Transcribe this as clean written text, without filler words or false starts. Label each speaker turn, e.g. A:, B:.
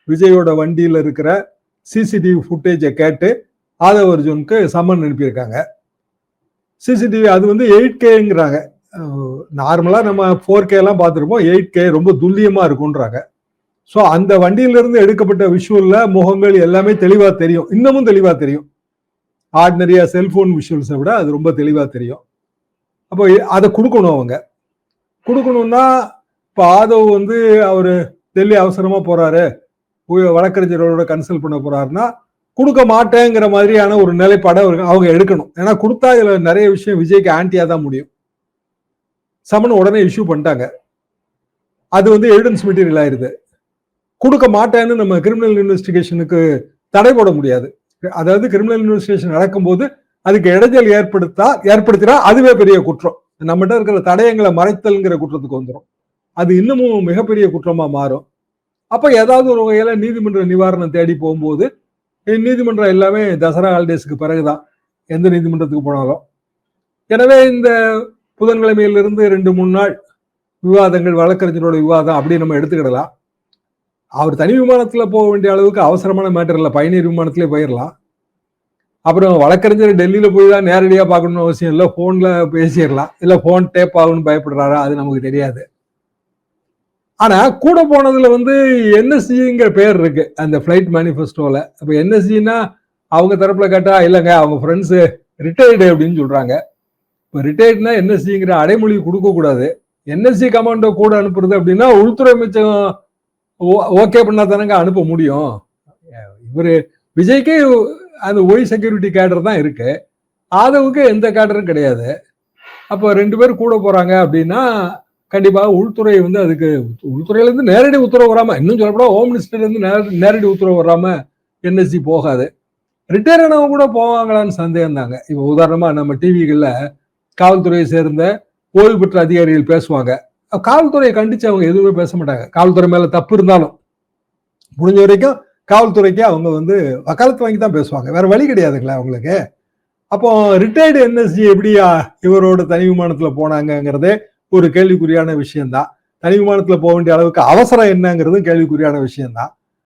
A: விஜயோட வண்டியில இருக்கிற சிசிடிவி ஃபுட்டேஜை கேட்டு ஆதவ் அர்ஜுனுக்கு சம்மன் அனுப்பியிருக்காங்க. சிசிடிவி அது வந்து 8Kங்கிறாங்க. நார்மலா நம்ம 4K எல்லாம் பார்த்துருப்போம், 8K ரொம்ப துல்லியமா இருக்கும்ன்றாங்க. ஸோ அந்த வண்டியிலிருந்து எடுக்கப்பட்ட விஷுவல்ல முகங்கள் எல்லாமே தெளிவா தெரியும், இன்னமும் தெளிவா தெரியும். ஆர்டினரியா செல்போன் விஷுவல்ஸை விட அது ரொம்ப தெளிவா தெரியும். அப்போ அதை கொடுக்கணும். அவங்க கொடுக்கணும்னா இப்போ ஆதவ் வந்து அவரு டெல்லி அவசரமா போறாரு, வழக்கறிஞரோட கன்சல்ட் பண்ண போறாருன்னா கொடுக்க மாட்டேங்கிற மாதிரியான ஒரு நிலைப்பாடை அவங்க எடுக்கணும். ஏன்னா கொடுத்தா இதுல நிறைய விஷயம் விஜய்க்கு ஆன்டியா தான் முடியும். சமன் உடனே இஷ்யூ பண்ணிட்டாங்க, அது வந்து எவிடன்ஸ் மெட்டீரியல் ஆயிருது. கொடுக்க மாட்டேன்னு நம்ம கிரிமினல் இன்வெஸ்டிகேஷனுக்கு தடை போட முடியாது. அதாவது கிரிமினல் இன்வெஸ்டிகேஷன் நடக்கும்போது அதுக்கு இடைஞ்சல் ஏற்படுத்தினா அதுவே பெரிய குற்றம். நம்மகிட்ட இருக்கிற தடயங்களை மறைத்தல்ங்கிற குற்றத்துக்கு வந்துடும். அது இன்னமும் மிகப்பெரிய குற்றமா மாறும். அப்ப ஏதாவது ஒரு வகையில நீதிமன்ற நிவாரணம் தேடி போகும்போது, நீதிமன்றம் எல்லாமே தசரா ஹாலிடேஸ்க்கு பிறகுதான் எந்த நீதிமன்றத்துக்கு போனாலும். எனவே இந்த புதன்கிழமையிலிருந்து 2-3 நாள் விவாதங்கள், வழக்கறிஞரோட விவாதம் அப்படி நம்ம எடுத்துக்கிடலாம். அவர் தனி விமானத்துல போக வேண்டிய அளவுக்கு அவசரமான மேட்டர் இல்லை, பயணியர் விமானத்திலே போயிடலாம். அப்புறம் வழக்கறிஞர் டெல்லியில போய் தான் நேரடியா பார்க்கணும்னு அவசியம் இல்லை, போன்ல பேசிடலாம். இல்ல போன் டேப் ஆகும்னு பயப்படுறாரா, அது நமக்கு தெரியாது. ஆனா கூட போனதுல வந்து என்எஸ்ஜிங்கிற பேர் இருக்கு அந்த பிளைட் மேனிஃபெஸ்டோல. அப்ப என்எஸ்ஜின்னா அவங்க தரப்புல கேட்டா இல்லைங்க அவங்க ஃப்ரெண்ட்ஸ் ரிட்டையர்டு அப்படின்னு சொல்றாங்க. இப்போ ரிட்டையர்ட்னா என்எஸ்ஜிங்கிற அடைமொழி கொடுக்க கூடாது. என்எஸ்ஜி கமாண்டோ கூட அனுப்புறது அப்படின்னா உள்துறை அமைச்சகம் ஓகே பண்ணா தானங்க அனுப்ப முடியும். இவரு விஜய்க்கு அந்த ஒய் செக்யூரிட்டி கேடர் தான் இருக்கு, ஆதவுக்கு எந்த கேடரும் கிடையாது. அப்போ 2 பேர் கூட போறாங்க அப்படின்னா கண்டிப்பாக உள்துறை வந்து அதுக்கு உள்துறையில இருந்து நேரடி உத்தரவு வராம, இன்னும் சொல்லப்போனா ஹோம் மினிஸ்டர்ல இருந்து நேரடி உத்தரவு வராம என்எஸ்சி போகாது. ரிட்டையர் ஆனவங்க கூட போவாங்களான்னு சந்தேகம் தாங்க. இப்போ உதாரணமா நம்ம டிவிகள்ல காவல்துறையை சேர்ந்த ஓய்வு பெற்ற அதிகாரிகள் பேசுவாங்க, காவல்துறையை கண்டிச்சு அவங்க எதுவுமே பேச மாட்டாங்க. காவல்துறை மேல தப்பு இருந்தாலும் முடிஞ்ச வரைக்கும் காவல்துறைக்கு அவங்க வந்து வக்காலத்து வாங்கி தான் பேசுவாங்க, வேற வழி கிடையாதுங்களா அவங்களுக்கு. அப்போ ரிட்டையர்டு என்எஸ்ஜி எப்படியா இவரோட தனி விமானத்துல போனாங்கிறதே ஒரு கேள்விக்குறியான விஷயம்தான். தனி விமானத்துல போக வேண்டிய அளவுக்கு அவசரம் என்னங்கிறதும் கேள்விக்குறியான விஷயம்தான்.